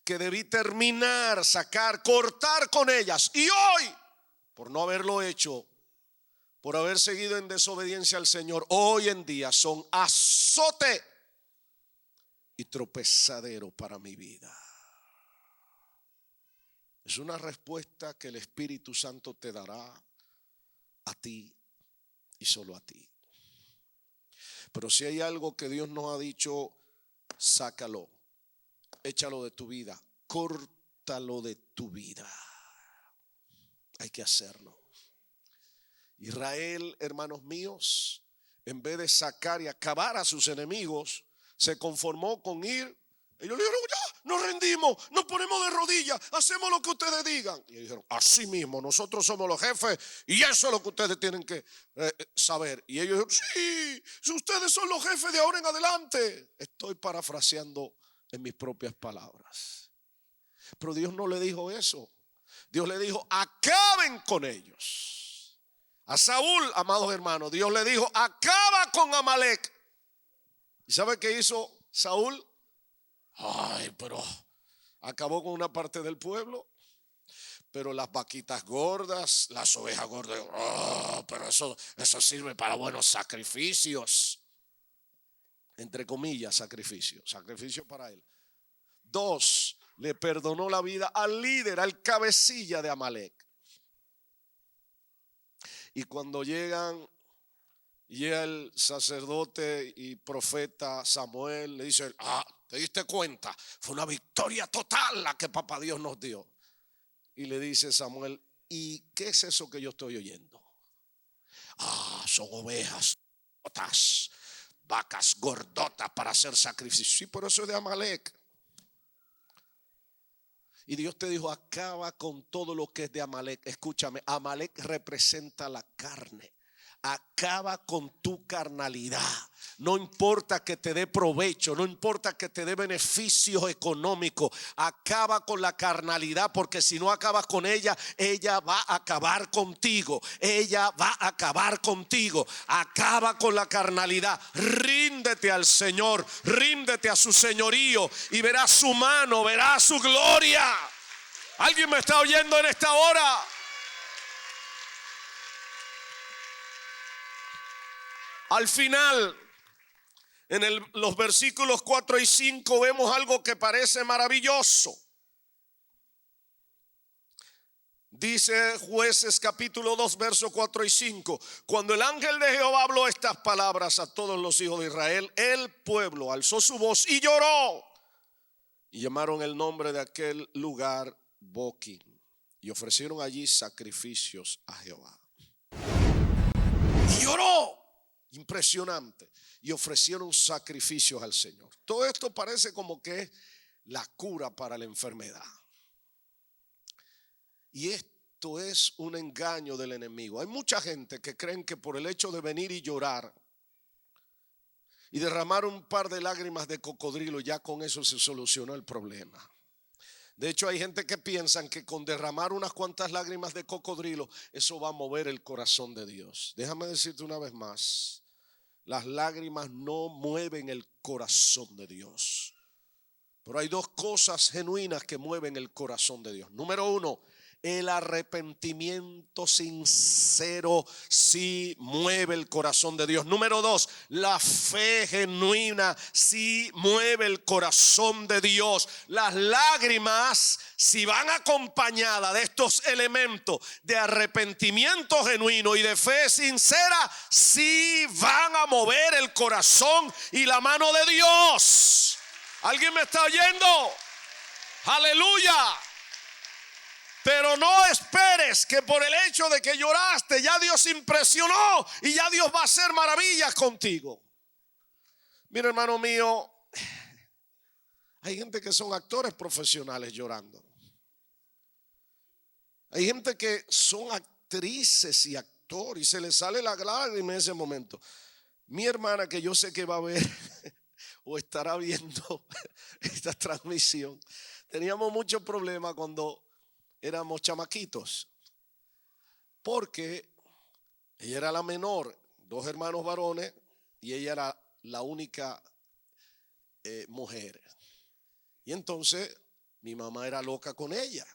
que debí terminar, sacar, cortar con ellas? Y hoy, por no haberlo hecho, por haber seguido en desobediencia al Señor, hoy en día son azote y tropezadero para mi vida. Es una respuesta que el Espíritu Santo te dará a ti y solo a ti. Pero si hay algo que Dios nos ha dicho: sácalo, échalo de tu vida, importa lo de tu vida. Hay que hacerlo. Israel, hermanos míos, en vez de sacar y acabar a sus enemigos, se conformó con ir. Ellos le dijeron, ya, nos rendimos, nos ponemos de rodillas, hacemos lo que ustedes digan. Y ellos dijeron, así mismo, nosotros somos los jefes y eso es lo que ustedes tienen que saber. Y ellos dijeron, sí, si ustedes son los jefes de ahora en adelante. Estoy parafraseando en mis propias palabras. Pero Dios no le dijo eso. Dios le dijo, acaben con ellos. A Saúl, amados hermanos, Dios le dijo, acaba con Amalek. ¿Y sabe qué hizo Saúl? Ay, pero acabó con una parte del pueblo. Pero las vaquitas gordas, las ovejas gordas, pero eso sirve para buenos sacrificios. Entre comillas, sacrificio para él. 2, le perdonó la vida al líder, al cabecilla de Amalek. Y cuando llega el sacerdote y profeta Samuel, le dice, ¿te diste cuenta? Fue una victoria total la que papá Dios nos dio. Y le dice Samuel, ¿y qué es eso que yo estoy oyendo? Son ovejas gordotas, vacas gordotas para hacer sacrificio. Sí, pero eso es de Amalek. Y Dios te dijo, acaba con todo lo que es de Amalek. Escúchame, Amalek representa la carne. Acaba con tu carnalidad. No importa que te dé provecho, no importa que te dé beneficios económicos. Acaba con la carnalidad, porque si no acabas con ella, ella va a acabar contigo. Ella va a acabar contigo. Acaba con la carnalidad. Ríndete al Señor, ríndete a su señorío y verás su mano, verás su gloria. ¿Alguien me está oyendo en esta hora? Al final, en los versículos 4 y 5 vemos algo que parece maravilloso. Dice Jueces capítulo 2 versos 4 y 5. Cuando el ángel de Jehová habló estas palabras a todos los hijos de Israel, el pueblo alzó su voz y lloró. Y llamaron el nombre de aquel lugar Boquim. Y ofrecieron allí sacrificios a Jehová. Y lloró. Impresionante. Y ofrecieron sacrificios al Señor. Todo esto parece como que es la cura para la enfermedad. Y esto es un engaño del enemigo. Hay mucha gente que creen que por el hecho de venir y llorar y derramar un par de lágrimas de cocodrilo, ya con eso se solucionó el problema. De hecho, hay gente que piensa que con derramar unas cuantas lágrimas de cocodrilo, eso va a mover el corazón de Dios. Déjame decirte una vez más, las lágrimas no mueven el corazón de Dios. Pero hay dos cosas genuinas que mueven el corazón de Dios. Número 1, el arrepentimiento sincero sí mueve el corazón de Dios. Número 2, la fe genuina sí mueve el corazón de Dios. Las lágrimas, si van acompañadas de estos elementos de arrepentimiento genuino y de fe sincera, sí van a mover el corazón y la mano de Dios. ¿Alguien me está oyendo? Aleluya. Pero no esperes que por el hecho de que lloraste ya Dios impresionó y ya Dios va a hacer maravillas contigo. Mira, hermano mío, hay gente que son actores profesionales llorando. Hay gente que son actrices y actores y se les sale la lágrima en ese momento. Mi hermana, que yo sé que va a ver o estará viendo esta transmisión, teníamos muchos problemas cuando éramos chamaquitos, porque ella era la menor, 2 hermanos varones, y ella era la única mujer. Y entonces mi mamá era loca con ella,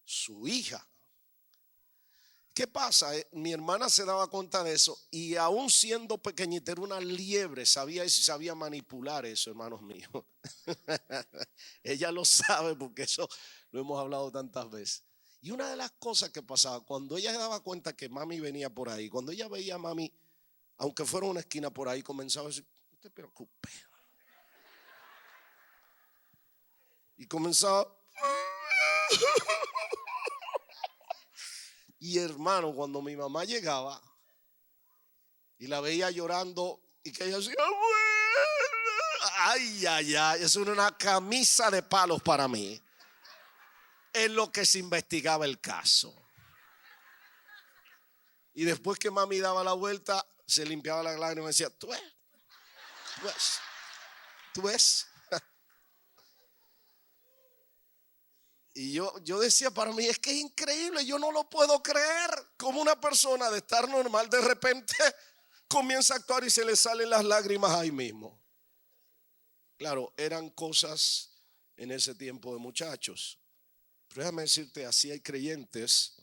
su hija. ¿Qué pasa? Mi hermana se daba cuenta de eso, y aún siendo pequeñita, era una liebre, sabía manipular eso, hermanos míos. Ella lo sabe porque eso lo hemos hablado tantas veces. Y una de las cosas que pasaba, cuando ella se daba cuenta que mami venía por ahí, cuando ella veía a mami, aunque fuera una esquina por ahí, comenzaba a decir, no te preocupes. Y comenzaba, Y hermano, cuando mi mamá llegaba y la veía llorando y que ella decía, ay, ay, ay, eso era una camisa de palos para mí. En lo que se investigaba el caso. Y después que mami daba la vuelta, se limpiaba las lágrimas y decía, ¿tú ves? ¿Tú ves? ¿Tú ves? Y yo decía, para mí es que es increíble, yo no lo puedo creer. Como una persona de estar normal de repente comienza a actuar y se le salen las lágrimas ahí mismo. Claro, eran cosas en ese tiempo de muchachos. Pero déjame decirte, así hay creyentes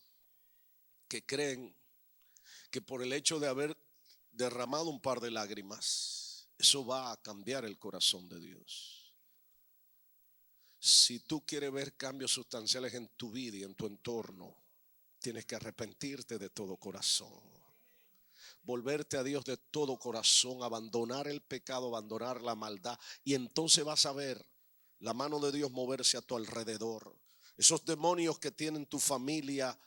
que creen que por el hecho de haber derramado un par de lágrimas, eso va a cambiar el corazón de Dios. Si tú quieres ver cambios sustanciales en tu vida y en tu entorno, tienes que arrepentirte de todo corazón, volverte a Dios de todo corazón, abandonar el pecado, abandonar la maldad, y entonces vas a ver la mano de Dios moverse a tu alrededor. Esos demonios que tienen tu familia,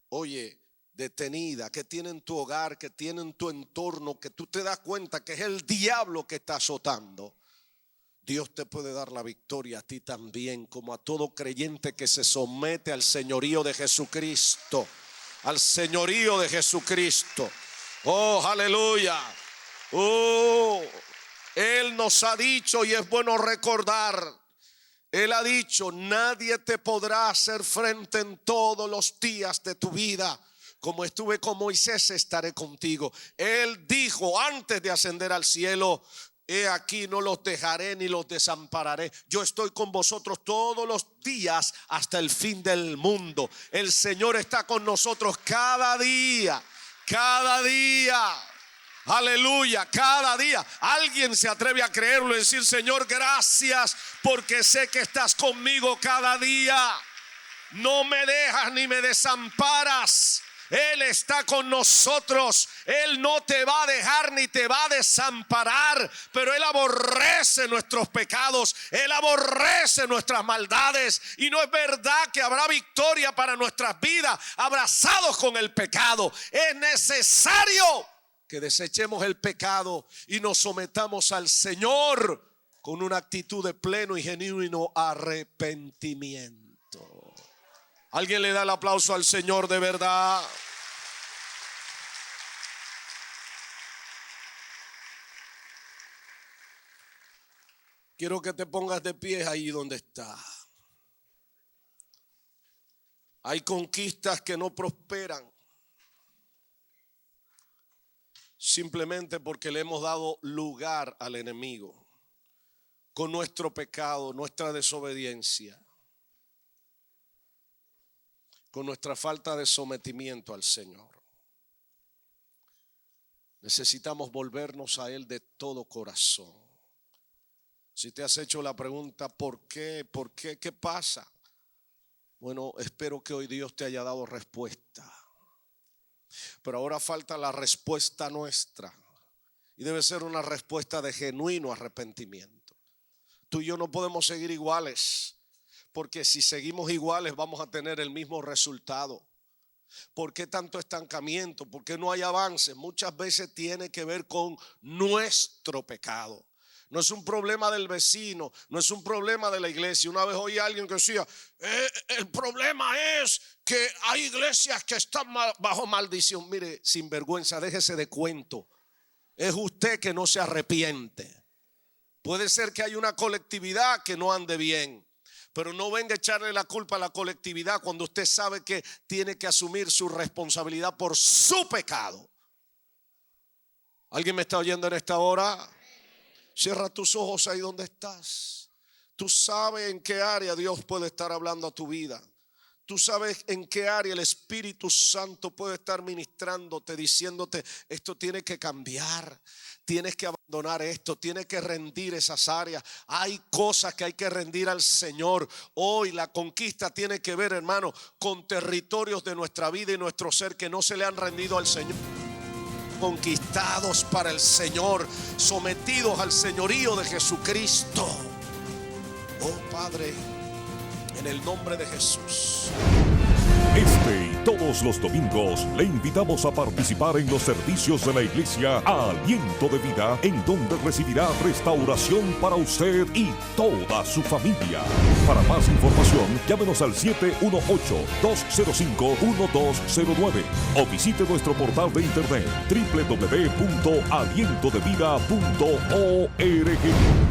oye, detenida, que tienen tu hogar, que tienen tu entorno, que tú te das cuenta que es el diablo que está azotando. Dios te puede dar la victoria a ti también, como a todo creyente que se somete al señorío de Jesucristo. Al señorío de Jesucristo. Oh, aleluya. Oh, Él nos ha dicho, y es bueno recordar, Él ha dicho, nadie te podrá hacer frente en todos los días de tu vida. Como estuve con Moisés, estaré contigo. Él dijo antes de ascender al cielo, he aquí, no los dejaré ni los desampararé. Yo estoy con vosotros todos los días hasta el fin del mundo. El Señor está con nosotros cada día. Cada día. Aleluya, cada día. Alguien se atreve a creerlo y decir, Señor, gracias porque sé que estás conmigo cada día. No me dejas ni me desamparas. Él está con nosotros. Él no te va a dejar ni te va a desamparar. Pero Él aborrece nuestros pecados. Él aborrece nuestras maldades. Y no es verdad que habrá victoria para nuestras vidas abrazados con el pecado. Es necesario que desechemos el pecado y nos sometamos al Señor con una actitud de pleno y genuino arrepentimiento. ¿Alguien le da el aplauso al Señor de verdad? Quiero que te pongas de pie ahí donde está. Hay conquistas que no prosperan simplemente porque le hemos dado lugar al enemigo con nuestro pecado, nuestra desobediencia, con nuestra falta de sometimiento al Señor. Necesitamos volvernos a Él de todo corazón. Si te has hecho la pregunta, ¿por qué? ¿Por qué? ¿Qué pasa? Bueno, espero que hoy Dios te haya dado respuesta. Pero ahora falta la respuesta nuestra. Y debe ser una respuesta de genuino arrepentimiento. Tú y yo no podemos seguir iguales. Porque si seguimos iguales vamos a tener el mismo resultado. ¿Por qué tanto estancamiento? ¿Por qué no hay avance? Muchas veces tiene que ver con nuestro pecado. No es un problema del vecino, no es un problema de la iglesia. Una vez oí a alguien que decía, el problema es que hay iglesias que están bajo maldición. Mire, sinvergüenza, déjese de cuento. Es usted que no se arrepiente. Puede ser que hay una colectividad que no ande bien, pero no venga a echarle la culpa a la colectividad cuando usted sabe que tiene que asumir su responsabilidad por su pecado. ¿Alguien me está oyendo en esta hora? Cierra tus ojos ahí donde estás. Tú sabes en qué área Dios puede estar hablando a tu vida. Tú sabes en qué área el Espíritu Santo puede estar ministrándote, diciéndote, esto tiene que cambiar. Tienes que abandonar esto, tienes que rendir esas áreas. Hay cosas que hay que rendir al Señor. Hoy la conquista tiene que ver, hermano, con territorios de nuestra vida y nuestro ser que no se le han rendido al Señor. Conquistados para el Señor, sometidos al señorío de Jesucristo. Oh Padre, en el nombre de Jesús. Este y todos los domingos le invitamos a participar en los servicios de la iglesia Aliento de Vida, en donde recibirá restauración para usted y toda su familia. Para más información, llámenos al 718-205-1209 o visite nuestro portal de internet www.alientodevida.org.